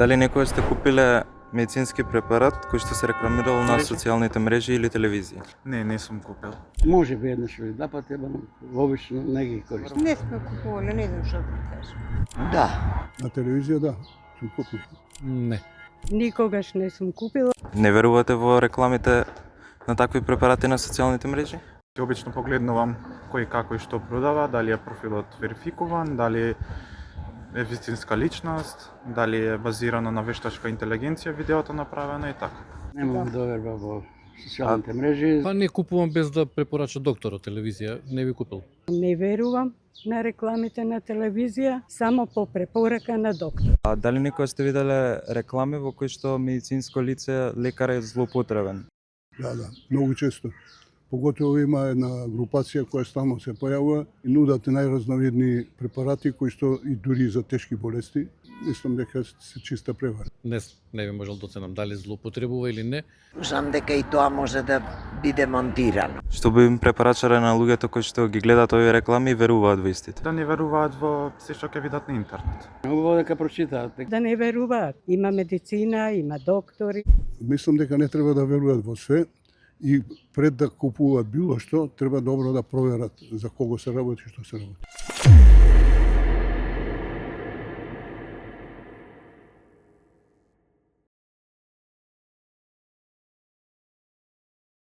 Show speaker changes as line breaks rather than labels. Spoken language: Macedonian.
Дали некој сте купиле медицински препарат кој што се рекламирал на социјалните мрежи или телевизија?
Не сум купил.
Може би еднаш или два пати, ама обично не ги користам.
Не сме купували, не знам што да кажам.
Да.
На телевизија да, сум купил.
Не.
Никогаш не сум купила.
Не верувате во рекламите на такви препарати на социјалните мрежи?
Обично погледнувам кој како и што продава, дали е профилот верификуван, дали е вистинска личност, дали е базирано на вештачка интелигенција видеото направено и така.
Немам доверба во социјалните мрежи.
Па не купувам без да препорача докторот телевизија, не би купил.
Не верувам на рекламите на телевизија, само по препорака на доктор.
А дали некој сте виделе реклами во кои што медицинско лице лекар е злоупотребен?
Да, многу често. Поготово има една групација која стално се појавува и нудат најразновидни препарати кои што и дури за тешки болести. Мислам дека се чиста превара.
Не би можел да оценам дали злоупотребува или не.
Знам дека и тоа може да биде монтирано.
Што би им препорачале на луѓето кои што ги гледаат овие реклами и веруваат во истите?
Да не веруваат во се што ќе видат на интернет.
Убаво дека прочитаат.
Да не веруваат. Има медицина, има доктори.
Мислам дека не треба да веруваат во све и пред да купуваат било што, треба добро да проверат за кого се работи и што се работи.